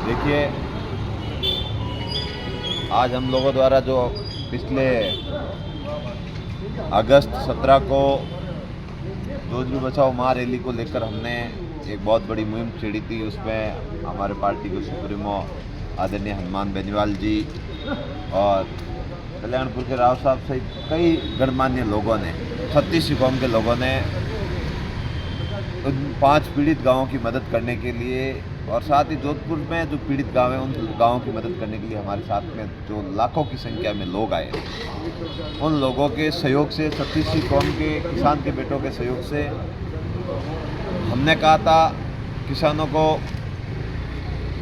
देखिए, आज हम लोगों द्वारा जो पिछले अगस्त 17 को जोजरी बचाओ माँ रैली को लेकर हमने एक बहुत बड़ी मुहिम छेड़ी थी। उसमें हमारे पार्टी के सुप्रीमो आदरणीय हनुमान बेनीवाल जी और कल्याणपुर के राव साहब सहित कई गणमान्य लोगों ने, 36 कौम के लोगों ने उन 5 पीड़ित गांवों की मदद करने के लिए और साथ ही जोधपुर में जो पीड़ित गांव हैं उन गांवों की मदद करने के लिए हमारे साथ में जो लाखों की संख्या में लोग आए, उन लोगों के सहयोग से, 36 कौम के किसान के बेटों के सहयोग से हमने कहा था किसानों को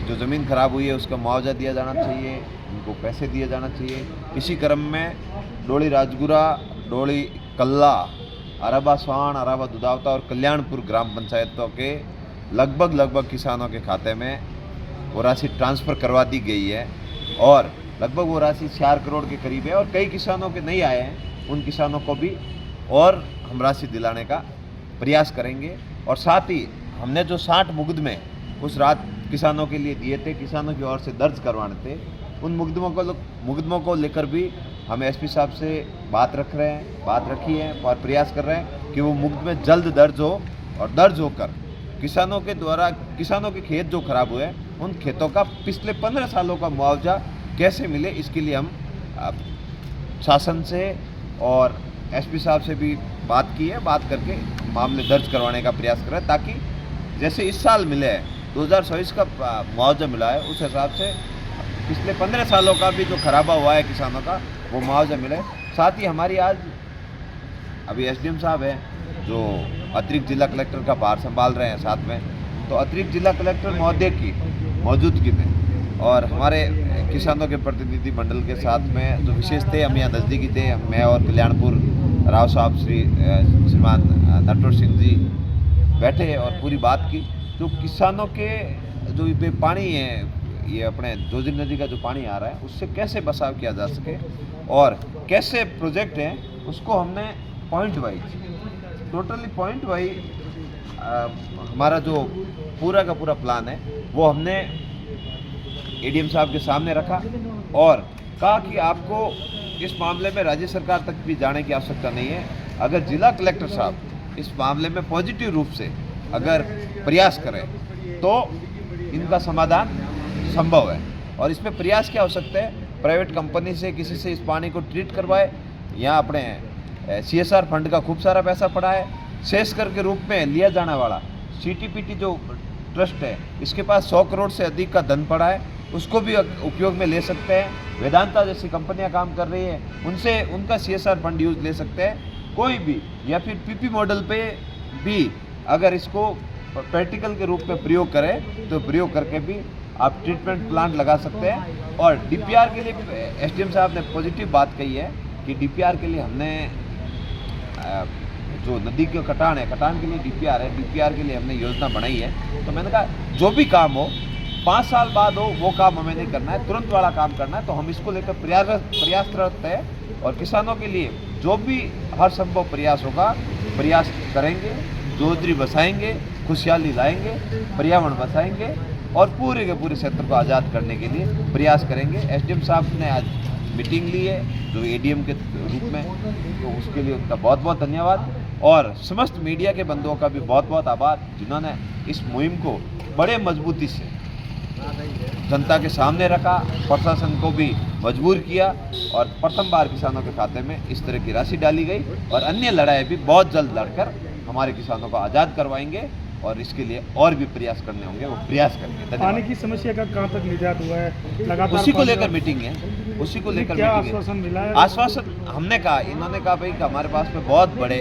जो ज़मीन खराब हुई है उसका मुआवजा दिया जाना चाहिए, उनको पैसे दिए जाना चाहिए। इसी क्रम में डोली राजगुरा, डोली कल्ला, अराबा स्वान, अराबा दुधावता और कल्याणपुर ग्राम पंचायतों के लगभग किसानों के खाते में वो राशि ट्रांसफ़र करवा दी गई है और लगभग वो राशि 4 करोड़ के करीब है। और कई किसानों के नहीं आए हैं, उन किसानों को भी और हम राशि दिलाने का प्रयास करेंगे। और साथ ही हमने जो 60 मुकदमे उस रात किसानों के लिए दिए थे, किसानों की ओर से दर्ज करवाने थे, उन मुकदमों को लेकर भी हम एसपी साहब से बात रखी है और प्रयास कर रहे हैं कि वो मुकदमे जल्द दर्ज हो और दर्ज होकर किसानों के खेत जो खराब हुए हैं उन खेतों का पिछले 15 सालों का मुआवजा कैसे मिले, इसके लिए हम शासन से और एसपी साहब से भी बात की है। बात करके मामले दर्ज करवाने का प्रयास कर रहे हैं ताकि जैसे इस साल मिले है 2024 का मुआवजा मिला है, उस हिसाब से पिछले 15 सालों का भी जो खराबा हुआ है किसानों का वो मुआवजा मिले। साथ ही हमारी आज अभी एसडीएम साहब हैं जो अतिरिक्त जिला कलेक्टर का भार संभाल रहे हैं साथ में, तो अतिरिक्त जिला कलेक्टर महोदय की मौजूदगी में और हमारे किसानों के प्रतिनिधि मंडल के साथ में जो विशेष थे, हम यहाँ नज़दीकी थे, मैं और कल्याणपुर राव साहब श्रीमान नटवर सिंह जी बैठे और पूरी बात की। जो किसानों के जो ये पानी है, ये अपने जोजरी नदी का जो पानी आ रहा है उससे कैसे बचाव किया जा सके और कैसे प्रोजेक्ट है उसको हमने point wise, totally point wise हमारा जो पूरा का पूरा प्लान है वो हमने एडीएम साहब के सामने रखा और कहा कि आपको इस मामले में राज्य सरकार तक भी जाने की आवश्यकता नहीं है। अगर जिला कलेक्टर साहब इस मामले में पॉजिटिव रूप से अगर प्रयास करें तो इनका समाधान संभव है। और इसमें प्रयास क्या हो सकता है, प्राइवेट कंपनी से किसी से इस पानी को ट्रीट करवाए, यहाँ अपने CSR फंड का खूब सारा पैसा पड़ा है, सेस्कर के रूप में लिया जाने वाला CTPT जो ट्रस्ट है इसके पास 100 करोड़ से अधिक का धन पड़ा है, उसको भी उपयोग में ले सकते हैं। वेदांता जैसी कंपनियां काम कर रही है, उनसे उनका CSR फंड यूज ले सकते हैं कोई भी, या फिर PP मॉडल पे भी अगर इसको प्रैक्टिकल के रूप में प्रयोग करें तो प्रयोग करके भी आप ट्रीटमेंट प्लांट लगा सकते हैं। और DPR के लिए भी एसडीएम साहब ने पॉजिटिव बात कही है कि DPR के लिए हमने जो नदी के कटान के लिए DPR है, DPR के लिए हमने योजना बनाई है। तो मैंने कहा जो भी काम हो 5 साल बाद हो वो काम हमें नहीं करना है, तुरंत वाला काम करना है। तो हम इसको लेकर प्रयासरत है और किसानों के लिए जो भी हर संभव प्रयास होगा प्रयास करेंगे, जोजरी बसाएंगे, खुशहाली लाएंगे, पर्यावरण बचाएंगे और पूरे के पूरे क्षेत्र को आज़ाद करने के लिए प्रयास करेंगे। एसडीएम साहब ने आज मीटिंग ली है जो एडीएम के रूप में, तो उसके लिए उनका बहुत बहुत धन्यवाद और समस्त मीडिया के बंधुओं का भी बहुत बहुत आभार जिन्होंने इस मुहिम को बड़े मजबूती से जनता के सामने रखा, प्रशासन को भी मजबूर किया और प्रथम बार किसानों के खाते में इस तरह की राशि डाली गई और अन्य लड़ाई भी बहुत जल्द लड़कर हमारे किसानों को आज़ाद करवाएंगे और इसके लिए और भी प्रयास करने होंगे, वो प्रयास करेंगे। पानी की समस्या का कहाँ तक निजात हुआ है? लगातार उसी को लेकर मीटिंग है, उसी को लेकर क्या मीटिंग आश्वासन मिला है? आश्वासन हमने कहा, इन्होंने कहा भाई कि हमारे पास में बहुत बड़े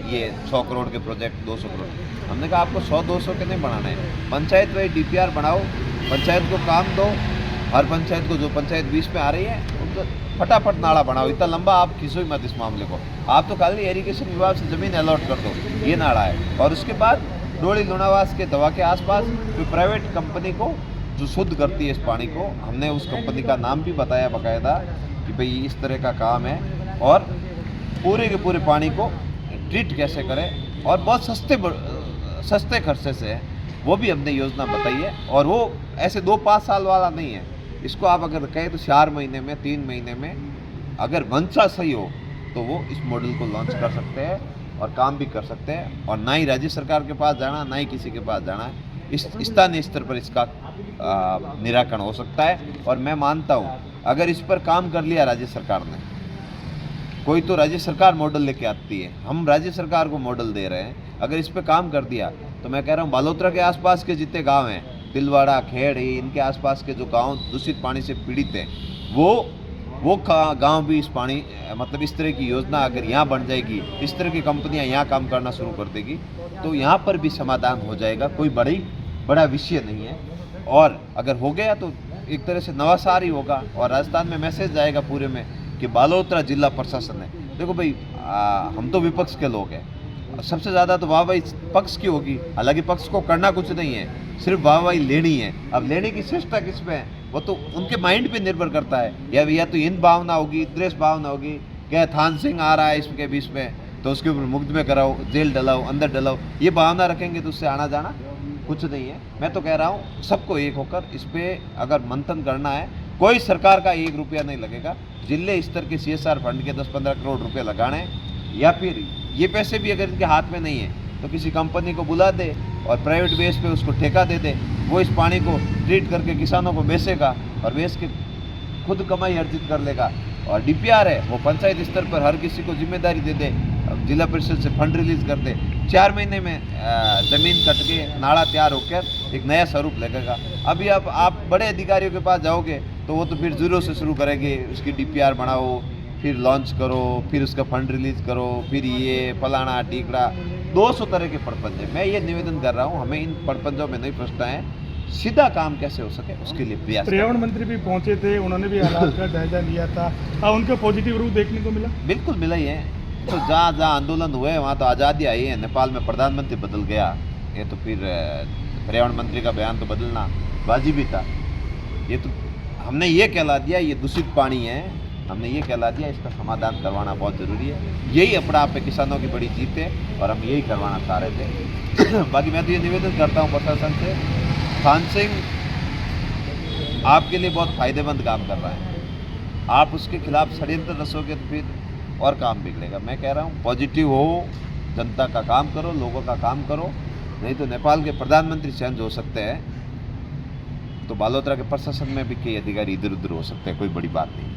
ये 100 करोड़ के प्रोजेक्ट, 200 करोड़, हमने कहा आपको 100-200 के नहीं बनाना है, पंचायत वाइज DPR बनाओ, पंचायत को काम दो, हर पंचायत को जो पंचायत 20 में आ रही है उनको फटाफट नाला बनाओ। इतना लंबा आप खींचो ही मत इस मामले को, आप तो खाली इरिगेशन विभाग से ज़मीन अलॉट कर दो, ये नाला है। और उसके बाद डोली लुणावास के दवा के आसपास कोई प्राइवेट कंपनी को जो शुद्ध करती है इस पानी को, हमने उस कंपनी का नाम भी बताया बाकायदा कि भाई इस तरह का काम है और पूरे के पूरे पानी को ट्रीट कैसे करें और बहुत सस्ते खर्चे से है। वो भी हमने योजना बताई है। और वो ऐसे 2-5 साल वाला नहीं है, इसको आप अगर कहें तो 4 महीने में, 3 महीने में अगर मंशा सही हो तो वो इस मॉडल को लॉन्च कर सकते हैं और काम भी कर सकते हैं। और ना ही राज्य सरकार के पास जाना, ना ही किसी के पास जाना है, इस स्थानीय स्तर पर इसका निराकरण हो सकता है। और मैं मानता हूँ अगर इस पर काम कर लिया राज्य सरकार ने, कोई तो राज्य सरकार मॉडल लेके आती है, हम राज्य सरकार को मॉडल दे रहे हैं, अगर इस पर काम कर दिया तो मैं कह रहा हूँ बालोतरा के आसपास के जितने गांव हैं, तिलवाड़ा, खेड़ी, इनके आसपास के जो गांव दूषित पानी से पीड़ित हैं, वो गांव भी इस पानी मतलब इस तरह की योजना अगर यहाँ बन जाएगी, इस तरह की कंपनियाँ यहाँ काम करना शुरू कर देगी तो यहाँ पर भी समाधान हो जाएगा। कोई बड़ा विषय नहीं है। और अगर हो गया तो एक तरह से नवासार ही होगा और राजस्थान में मैसेज जाएगा पूरे में कि बालोतरा जिला प्रशासन है। देखो भाई, हम तो विपक्ष के लोग हैं, सबसे ज़्यादा तो वाहवाही पक्ष की होगी, हालांकि पक्ष को करना कुछ नहीं है, सिर्फ वाहवाही लेनी है। अब लेने की श्रेष्ठता किस पे है वो तो उनके माइंड पे निर्भर करता है। या तो हिंद भावना होगी, द्वेष भावना होगी, क्या थान सिंह आ रहा है इसके बीच में तो उसके ऊपर मुकदमे कराओ, जेल डलाओ, अंदर डलाओ, ये भावना रखेंगे तो उससे आना जाना कुछ नहीं है। मैं तो कह रहा हूँ सबको एक होकर इस पर अगर मंथन करना है, कोई सरकार का 1 रुपया नहीं लगेगा। जिले स्तर के CSR फंड के 10-15 करोड़ रुपए लगाने हैं, या फिर ये पैसे भी अगर इनके हाथ में नहीं है तो किसी कंपनी को बुला दे और प्राइवेट बेस पे उसको ठेका दे दे, वो इस पानी को ट्रीट करके किसानों को बेचेगा और बेच के खुद कमाई अर्जित कर लेगा। और DPR है वो पंचायत स्तर पर हर किसी को जिम्मेदारी दे दे, जिला परिषद से फंड रिलीज कर दे, 4 महीने में ज़मीन कट के नाला तैयार होकर एक नया स्वरूप लगेगा। अभी आप बड़े अधिकारियों के पास जाओगे तो वो तो फिर जीरो से शुरू करेंगे, उसकी DPR बनाओ, फिर लॉन्च करो, फिर उसका फंड रिलीज करो, फिर ये फलाना टीकड़ा, 200 तरह के प्रपंच है। मैं ये निवेदन कर रहा हूँ, हमें इन प्रपंचों में नहीं फंसना है, सीधा काम कैसे हो सके उसके लिए प्रयास। पर्यावरण मंत्री भी पहुंचे थे, उन्होंने भी हालात का जायजा लिया था, अब उनका पॉजिटिव रूप देखने को मिला। बिल्कुल मिला ही है। तो जहाँ जहाँ आंदोलन हुए वहाँ तो आज़ादी आई है। नेपाल में प्रधानमंत्री बदल गया, ये तो फिर पर्यावरण मंत्री का बयान तो बदलना वाजिब था। ये तो हमने ये कहला दिया ये दूषित पानी है, हमने ये कहला दिया इसका समाधान करवाना बहुत ज़रूरी है। यही अपने आप पे किसानों की बड़ी जीत है और हम यही करवाना चाह रहे थे। बाकी मैं तो ये निवेदन करता हूँ प्रशासन से, थान सिंह आपके लिए बहुत फ़ायदेमंद काम कर रहा है, आप उसके खिलाफ षड्यंत्र रचोगे तो फिर और काम बिगड़ेगा। मैं कह रहा हूँ पॉजिटिव हो, जनता का काम करो, लोगों का काम करो, नहीं तो नेपाल के प्रधानमंत्री चेंज हो सकते हैं तो बालोतरा के प्रशासन में भी कई अधिकारी इधर उधर हो सकते हैं, कोई बड़ी बात नहीं।